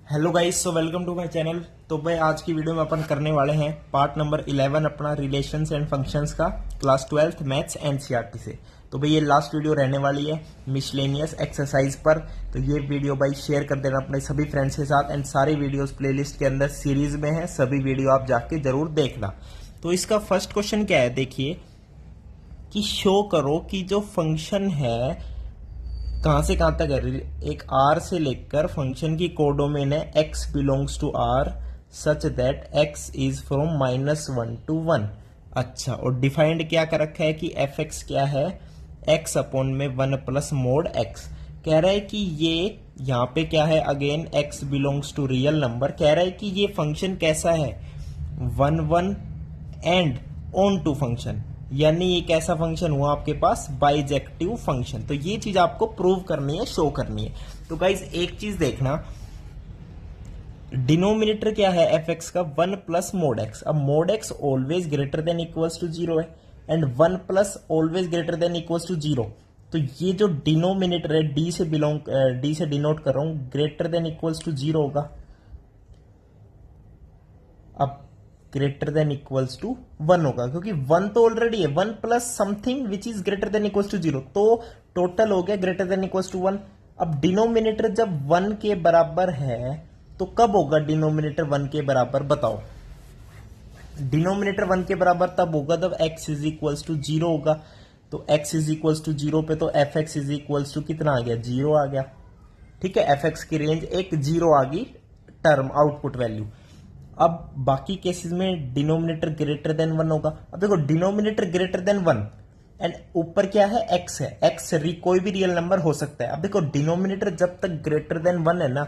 Hello guys, so welcome to my channel. तो भाई आज की वीडियो में अपन करने वाले हैं पार्ट नंबर 11 अपना रिलेशंस एंड फंक्शंस का क्लास 12th मैथ्स एनसीईआरटी से। तो भाई ये लास्ट वीडियो रहने वाली है मिसलेनियस एक्सरसाइज पर। तो ये वीडियो भाई शेयर कर देना अपने सभी फ्रेंड्स के साथ एंड सारी वीडियोस प्लेलिस्ट के अंदर सीरीज में है, सभी वीडियो आप जाके जरूर देखना। तो इसका फर्स्ट क्वेश्चन क्या है, देखिए कि शो करो कि जो फंक्शन है कहां से कहां तक है। एक आर से लेकर फंक्शन की कोडोमेन है x belongs to R such that x is from -1 to 1। अच्छा, और डिफाइंड क्या कर रखा है कि एफ एक्स क्या है, x अपॉन में 1 प्लस मोड x। कह रहा है कि ये यहाँ पे क्या है, again x belongs to real number. कह रहा है कि ये फंक्शन कैसा है, 1 एंड ऑन टू फंक्शन, यानी ये कैसा फंक्शन हुआ आपके पास, बाइजेक्टिव फंक्शन। तो ये चीज आपको प्रूव करनी है, शो करनी है। तो गाइज एक चीज देखना, डिनोमिनेटर क्या है एफ एक्स का, 1 प्लस मोड एक्स। अब mod x always greater than equals to 0 है and 1 plus always greater than equals to 0। तो ये जो डिनोमिनेटर है डी से डिनोट कर रहा हूं, ग्रेटर देन इक्वल्स टू 0 होगा। अब ग्रेटर देन इक्वल्स टू 1 होगा, क्योंकि 1 तो ऑलरेडी है, 1 plus something which is greater than equals to 0, तो टोटल हो गया ग्रेटर देन इक्वल्स टू 1। अब डिनोमिनेटर जब 1 के बराबर है तो कब होगा डिनोमिनेटर 1 के बराबर, बताओ। डिनोमिनेटर 1 के बराबर तब होगा जब x इज इक्वल्स टू 0 होगा। तो x इज इक्वल्स टू 0 पे तो f x is equals to कितना आ गया, 0 आ गया। ठीक है, एफ एक्स की रेंज एक 0 आ गई, टर्म आउटपुट वैल्यू। अब बाकी केसेस में डिनोमिनेटर ग्रेटर देन 1 होगा। अब देखो डिनोमिनेटर ग्रेटर देन 1 एंड ऊपर क्या है, x है, x कोई भी रियल नंबर हो सकता है। अब देखो डिनोमिनेटर जब तक ग्रेटर देन 1 है ना,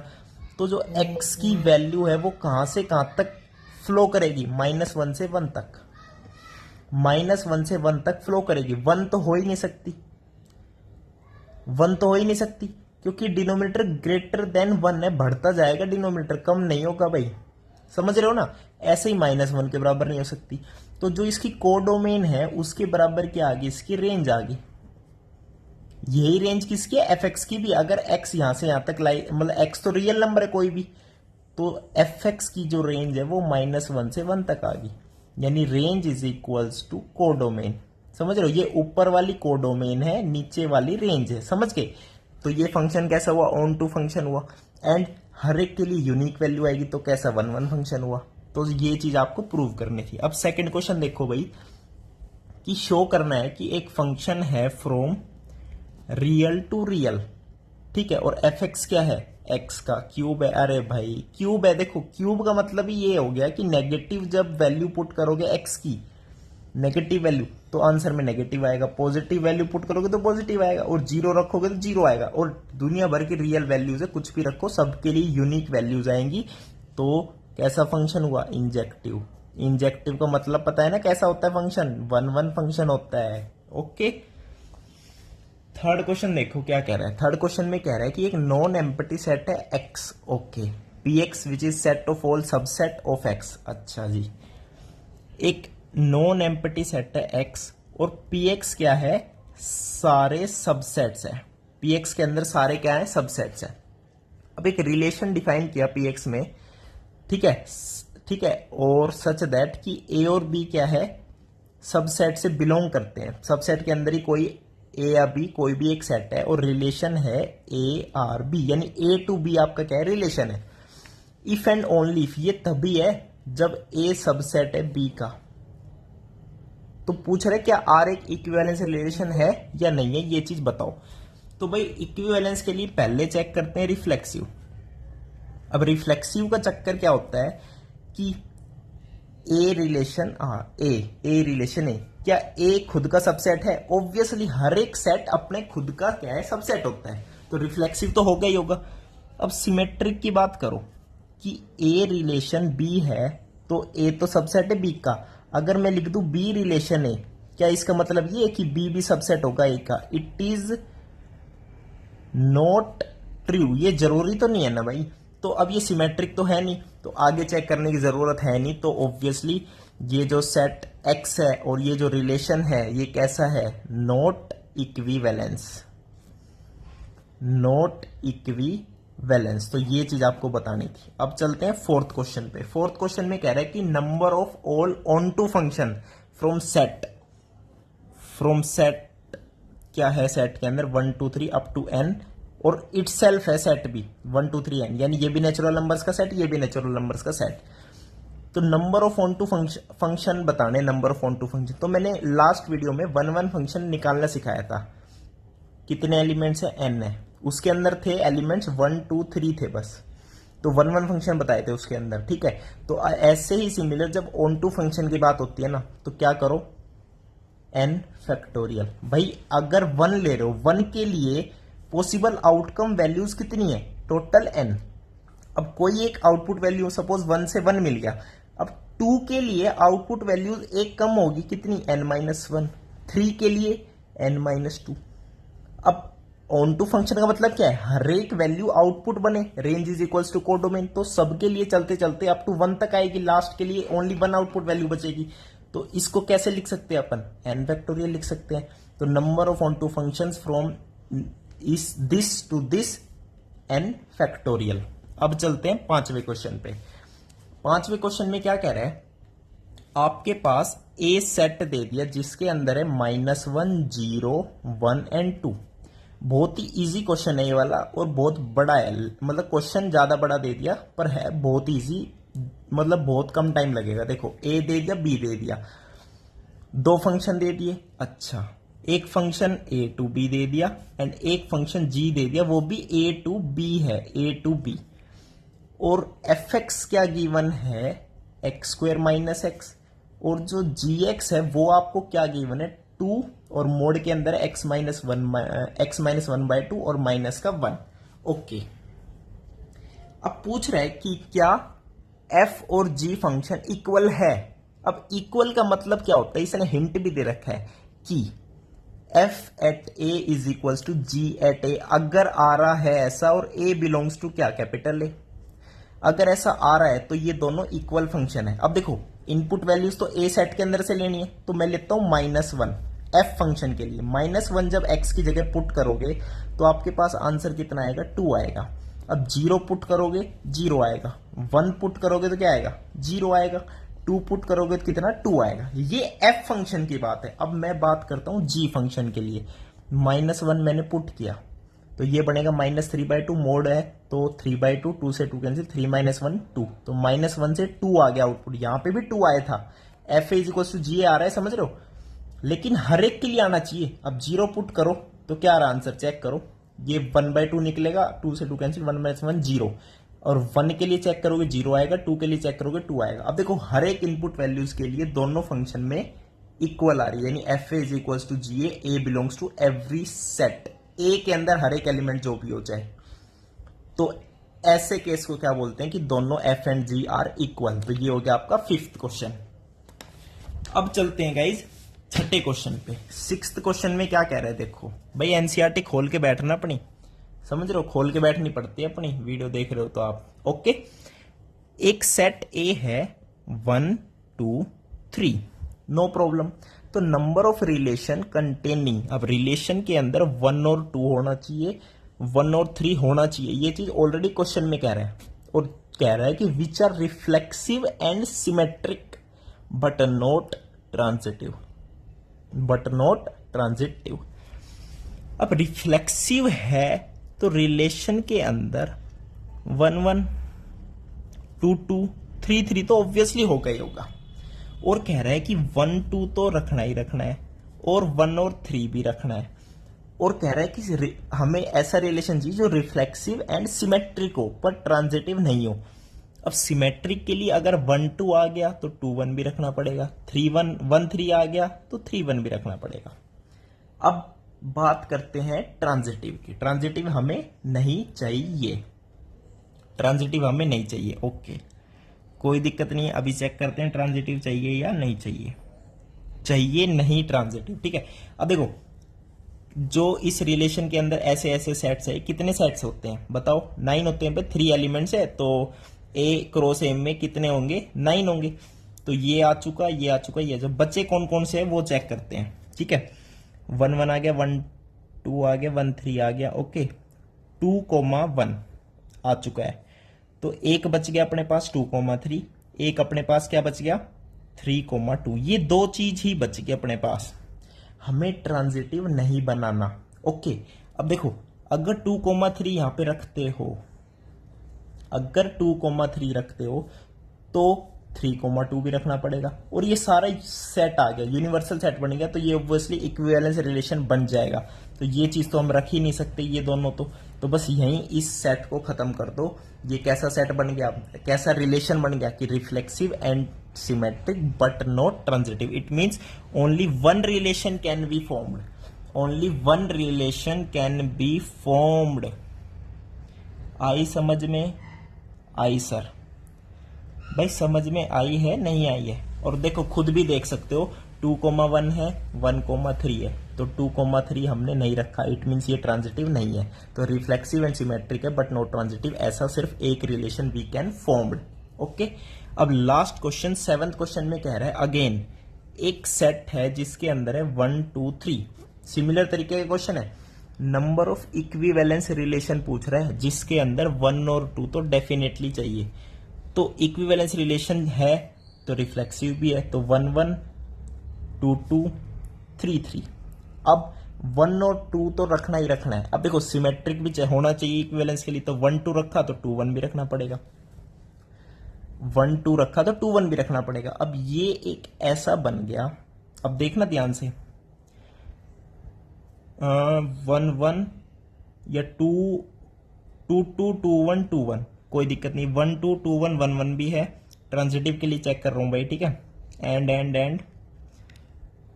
तो जो x की वैल्यू है वो कहां से कहां तक फ्लो करेगी, -1 से 1 तक, -1 से 1 तक फ्लो करेगी। 1 तो हो ही नहीं सकती, 1 तो हो ही नहीं सकती, क्योंकि डिनोमिनेटर ग्रेटर देन 1 है, बढ़ता जाएगा डिनोमिनेटर, कम नहीं होगा भाई, समझ रहे हो ना। ऐसे ही -1 के बराबर नहीं हो सकती। तो जो इसकी कोडोमेन है उसके बराबर क्या आ गई, इसकी रेंज आ गई। यही रेंज किसकी है, एफ एक्स की भी। अगर x यहां से यहां तक लाई, मतलब x तो रियल नंबर है कोई भी, तो एफ एक्स की जो रेंज है वो -1 से 1 तक आ गई, यानी range is equals to codomain. समझ रहे हो, ये ऊपर वाली कोडोमेन है, नीचे वाली रेंज है, समझ गए। तो ये फंक्शन कैसा हुआ, ऑन टू फंक्शन हुआ एंड हर एक के लिए यूनिक वैल्यू आएगी, तो कैसा 1 फंक्शन हुआ। तो ये चीज आपको प्रूव करनी थी। अब सेकंड क्वेश्चन देखो भाई, कि शो करना है कि एक फंक्शन है फ्रॉम रियल टू रियल, ठीक है, और एफ एक्स क्या है, एक्स का क्यूब है। अरे भाई क्यूब है, देखो क्यूब का मतलब ही ये हो गया कि नेगेटिव जब वैल्यू पुट करोगे एक्स की, नेगेटिव वैल्यू, तो आंसर में नेगेटिव आएगा। पॉजिटिव वैल्यू पुट करोगे तो पॉजिटिव आएगा, और जीरो रखोगे तो जीरो आएगा। और दुनिया भर की रियल वैल्यूज है, कुछ भी रखो सबके लिए यूनिक वैल्यूज आएंगी। तो कैसा फंक्शन हुआ, इंजेक्टिव। इंजेक्टिव का मतलब पता है ना कैसा होता है फंक्शन, 1 फंक्शन होता है। ओके, थर्ड क्वेश्चन देखो क्या कह रहा है। थर्ड क्वेश्चन में कह रहा है कि एक नॉन एम्प्टी सेट है x, okay, P x which is set of all subset of x. अच्छा जी, एक नॉन एम्प्टी सेट है x और px क्या है, सारे सबसेट्स है। px के अंदर सारे क्या है, सबसेट्स है। अब एक रिलेशन डिफाइन किया px में, ठीक है, ठीक है, और सच दैट कि a और b क्या है, सबसेट से बिलोंग करते हैं। सबसेट के अंदर ही कोई a या b कोई भी एक सेट है और रिलेशन है a आर b, यानी a टू b आपका क्या है, रिलेशन है। इफ एंड ओनली इफ, ये तभी है जब a सबसेट है b का। तो पूछ रहे क्या आर एक इक्विवेलेंस रिलेशन है या नहीं है, ये चीज बताओ। तो भाई इक्विवेलेंस के लिए पहले चेक करते हैं रिफ्लेक्सिव। अब रिफ्लेक्सिव का चक्कर क्या होता है कि ए रिलेशन ए रिलेशन ए, क्या ए खुद का सबसेट है, ऑब्वियसली हर एक सेट अपने खुद का क्या है, सबसेट होता है, तो रिफ्लेक्सिव तो होगा ही होगा। अब सिमेट्रिक की बात करो कि ए रिलेशन बी है, तो ए तो सबसेट है बी का। अगर मैं लिख दूं बी रिलेशन ए, क्या इसका मतलब ये है कि बी भी सबसेट होगा ए का, इट इज नॉट ट्रू, ये जरूरी तो नहीं है ना भाई। तो अब ये सिमेट्रिक तो है नहीं, तो आगे चेक करने की जरूरत है नहीं। तो ऑब्वियसली ये जो सेट एक्स है और ये जो रिलेशन है ये कैसा है, not equivalence, not equivalence. Valence. तो ये चीज आपको बतानी थी। अब चलते हैं फोर्थ क्वेश्चन पे। फोर्थ क्वेश्चन में कह रहा है कि number of all onto function from set क्या है सेट के अंदर 1 2 3 अप टू n और इट सेल्फ है सेट भी 1 2 3 n, यानी ये भी नेचुरल नंबर्स का सेट, ये भी नेचुरल नंबर्स का सेट। तो number of onto function बताने, number of onto function. तो मैंने लास्ट वीडियो में 1 1 फंक्शन निकालना सिखाया था। कितने एलिमेंट्स है? n है। उसके अंदर थे एलिमेंट्स 1 2 3 थे बस। तो 1 1 फंक्शन बताए थे उसके अंदर, ठीक है। तो ऐसे ही सिमिलर जब ऑन टू फंक्शन की बात होती है ना, तो क्या करो, n फैक्टोरियल। भाई अगर 1 ले रहे हो, 1 के लिए पॉसिबल आउटकम वैल्यूज कितनी है? Total n। अब कोई एक आउटपुट वैल्यू सपोज 1 से 1 मिल गया, अब 2 के लिए आउटपुट वैल्यूज एक कम होगी, कितनी? n-1। 3 के लिए n-2। अब ऑन टू फंक्शन का मतलब क्या है? हर एक वैल्यू आउटपुट बने, range is equals to codomain. तो सबके लिए चलते चलते अप टू 1 तक आएगी, लास्ट के लिए ओनली 1 आउटपुट वैल्यू बचेगी। तो इसको कैसे लिख सकते हैं अपन? n फैक्टोरियल लिख सकते हैं। तो number of onto functions from इस this to this n factorial. अब चलते हैं पांचवें क्वेश्चन पे। पांचवें क्वेश्चन में क्या कह रहा है? आपके पास ए सेट दे दिया जिसके अंदर है -1 0 1 एंड 2। बहुत ही इजी क्वेश्चन है ये वाला और बहुत बड़ा है, मतलब क्वेश्चन ज्यादा बड़ा दे दिया पर है बहुत इजी, मतलब बहुत कम टाइम लगेगा। देखो ए दे दिया, बी दे दिया, 2 फंक्शन दे दिए। अच्छा, एक फंक्शन a टू b दे दिया एंड एक फंक्शन g दे दिया, वो भी a टू b है, a टू b। और fx क्या गिवन है? x² minus x. और जो gx है वो आपको क्या गिवन है? 2 और मोड के अंदर x माइनस 1/2 और माइनस का 1। ओके, अब पूछ रहा है कि क्या f और g फंक्शन इक्वल है। अब इक्वल का मतलब क्या होता है? इसने हिंट भी दे रखा है कि f at a is equals to g at a। अगर आ रहा है ऐसा और a बिलोंग्स टू क्या? Capital a। अगर ऐसा आ रहा है तो ये दोनों इक्वल फंक्शन है। अब देखो इनपुट वैल्यूज तो a सेट के अंदर से लेनी है, तो मैं लेता हूं -1 f फंक्शन के लिए। -1 जब x की जगह पुट करोगे तो आपके पास आंसर कितना आएगा? 2 आएगा। अब 0 पुट करोगे 0 आएगा, 1 पुट करोगे तो क्या आएगा? 0 आएगा, 2 पुट करोगे तो कितना? 2 आएगा। ये f फंक्शन की बात है। अब मैं बात करता हूं g फंक्शन के लिए। -1 मैंने पुट किया तो ये बनेगा -3/2, मोड है तो 3/2, 2 से 2 कैंसिल, 3 - 1 2। तो -1 से 2 आ गया आउटपुट। यहां पे भी 2 आया था। f is equal to g आ रहा है, समझ रहे हो? लेकिन हर एक के लिए आना चाहिए। अब 0 पुट करो तो क्या आ रहा आंसर? चेक करो, ये 1/2 निकलेगा, 2 से 2 कैंसिल, 1 - 1 0। और 1 के लिए चेक करोगे 0 आएगा, 2 के लिए चेक करोगे 2 आएगा। अब देखो हर एक इनपुट वैल्यूज के लिए दोनों फंक्शन में इक्वल आ रही है, यानी f is equal to g a belongs to every set. A के अंदर हर एक एलिमेंट जो भी हो जाए, तो ऐसे केस को क्या बोलते हैं कि दोनों f and g are equal. तो ये हो गया आपका 5th क्वेश्चन। अब चलते हैं गाइज 6ठे क्वेश्चन पे। 6th क्वेश्चन में क्या कह रहे हैं? देखो भाई एनसीईआरटी खोल के बैठना अपनी, समझ रहे हो? खोल के बैठनी पड़ती है अपनी, वीडियो देख रहे हो तो आप। ओके, एक सेट ए है 1 2 3, नो प्रॉब्लम। तो नंबर ऑफ रिलेशन कंटेनिंग, अब रिलेशन के अंदर 1 और 2 होना चाहिए, 1 और 3 होना चाहिए। ये चीज ऑलरेडी क्वेश्चन में कह रहा है। और कह रहा है कि which are reflexive and symmetric but not transitive, but not transitive. अब रिफ्लेक्सिव है तो रिलेशन के अंदर 1 1 2 2 3 3 तो ऑब्वियसली होगा ही होगा। और कह रहा है कि 1 2 तो रखना ही रखना है और 1 और 3 भी रखना है। और कह रहा है कि हमें ऐसा रिलेशन चाहिए जो रिफ्लेक्सिव एंड सिमेट्रिक हो पर ट्रांजिटिव नहीं हो। अब सिमेट्रिक के लिए अगर 1 2 आ गया तो 2 1 भी रखना पड़ेगा, 3 1 3 आ गया तो 3 1 भी रखना पड़ेगा। अब बात करते हैं ट्रांजिटिव की। ट्रांजिटिव हमें नहीं चाहिए, ट्रांजिटिव हमें नहीं चाहिए। ओके, कोई दिक्कत नहीं है। अभी चेक करते हैं ट्रांजिटिव चाहिए या नहीं चाहिए। चाहिए नहीं ट्रांजिटिव, ठीक है। अब देखो जो इस रिलेशन के अंदर ऐसे ऐसे सेट्स है, कितने सेट्स होते हैं बताओ? 9 होते हैं। 3 एलिमेंट्स है तो ए क्रॉस एम में कितने होंगे? 9 होंगे। तो ये आ चुका, ये आ चुका, ये जो बच्चे कौन कौन से है वो चेक करते हैं, ठीक है। 1 1 आ गया, 1 2 आ गया, 1 3 आ गया। ओके, 2 1। आ चुका है। तो एक बच गया अपने पास 2,3, एक अपने पास क्या बच गया 3,2। ये दो चीज ही बच गई अपने पास, हमें ट्रांजिटिव नहीं बनाना। ओके, अब देखो अगर 2,3 यहां पे रखते हो, अगर 2,3 रखते हो तो 3,2 भी रखना पड़ेगा, और ये सारा सेट आ गया, यूनिवर्सल सेट बन गया, तो ये ऑब्वियसली इक्विवेलेंस रिलेशन बन जाएगा। तो ये चीज तो हम रख ही नहीं सकते ये दोनों, तो बस यहीं इस सेट को खत्म कर दो। ये कैसा सेट बन गया, कैसा रिलेशन बन गया कि reflexive and symmetric but not transitive. It means only one relation can be formed, only one relation can be formed. आई समझ में आई सर? भाई समझ में आई है नहीं आई है? और देखो खुद भी देख सकते हो 2,1 है, 1,3 है, तो 2,3 हमने नहीं रखा, इट मीन्स ये ट्रांजिटिव नहीं है। तो रिफ्लेक्सिव एंड सिमेट्रिक है बट नॉट ट्रांजिटिव, ऐसा सिर्फ एक relation we can formed. Okay, अब लास्ट क्वेश्चन 7th क्वेश्चन में कह रहा है अगेन एक सेट है जिसके अंदर है 1 2 3, सिमिलर तरीके का क्वेश्चन है, नंबर ऑफ इक्विवेलेंस रिलेशन पूछ रहा है जिसके अंदर 1 और 2 तो डेफिनेटली चाहिए। तो इक्विवेलेंस रिलेशन है तो रिफ्लेक्सिव भी है, तो 1 1 2 2 3 3। अब 1 और 2 तो रखना ही रखना है। अब देखो सिमेट्रिक भी होना चाहिए इक्विवेलेंस के लिए, तो 1 2 रखा तो 2 1 भी रखना पड़ेगा, 1 2 रखा तो 2 1 भी रखना पड़ेगा। अब ये एक ऐसा बन गया, अब देखना ध्यान से, 1 1 या 2 2 2 2 1 2 1, कोई दिक्कत नहीं, 1 2 2 1 1 1 भी है, ट्रांजिटिव के लिए चेक कर रहा हूं भाई, ठीक है। एंड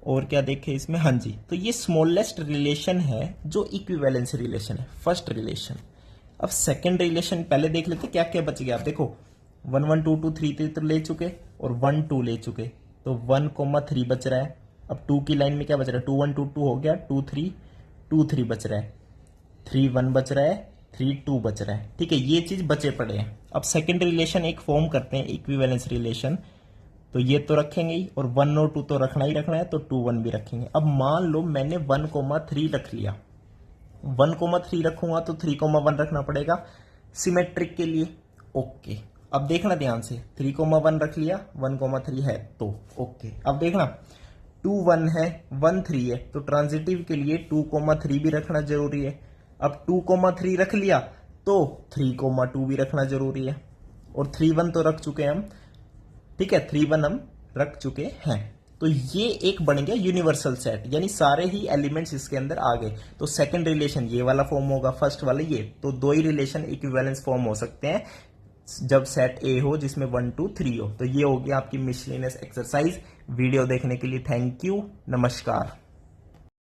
और क्या देखे इसमें, हाँ जी, तो ये स्मॉलेस्ट रिलेशन है जो इक्विवेलेंस रिलेशन है, फर्स्ट रिलेशन। अब सेकंड रिलेशन पहले देख लेते क्या क्या बच गया। आप देखो 1 1 2 2 3 3 तो ले चुके और 1 2 ले चुके, तो 1,3 बच रहा है। अब 2 की लाइन में क्या बच रहा है, 2 1 2 2 हो गया, 2 3 2 3 बच रहा है, 3 1 बच रहा है, 3 2 बच रहा है, ठीक है, ये चीज बचे पड़े हैं। अब सेकंड रिलेशन एक फॉर्म करते हैं इक्विवेलेंस रिलेशन, तो ये तो रखेंगे ही, और 1 और 2 तो रखना ही रखना है, तो 2 1 भी रखेंगे। अब मान लो मैंने 1,3 रख लिया, 1,3 रखूंगा तो 3,1 रखना पड़ेगा सिमेट्रिक के लिए। ओके, अब देखना ध्यान से, 3,1 रख लिया, 1,3 है तो ओके। अब देखना 2 1 है, 1 3 है, तो ट्रांजिटिव के लिए 2,3 भी रखना जरूरी है। अब 2,3 रख लिया तो 3,2 भी रखना जरूरी है, और 3 1 तो रख चुके हैं हम, ठीक है, 3 1 हम रख चुके हैं। तो ये एक बन गया यूनिवर्सल सेट, यानी सारे ही एलिमेंट्स इसके अंदर आ गए। तो सेकंड रिलेशन ये वाला फॉर्म होगा, फर्स्ट वाला ये, तो दो ही रिलेशन इक्विवेलेंस फॉर्म हो सकते हैं जब सेट ए हो जिसमें 1 2 3 हो। तो ये हो गया आपकी मिसलेनियस एक्सरसाइज। वीडियो देखने के लिए थैंक यू, नमस्कार।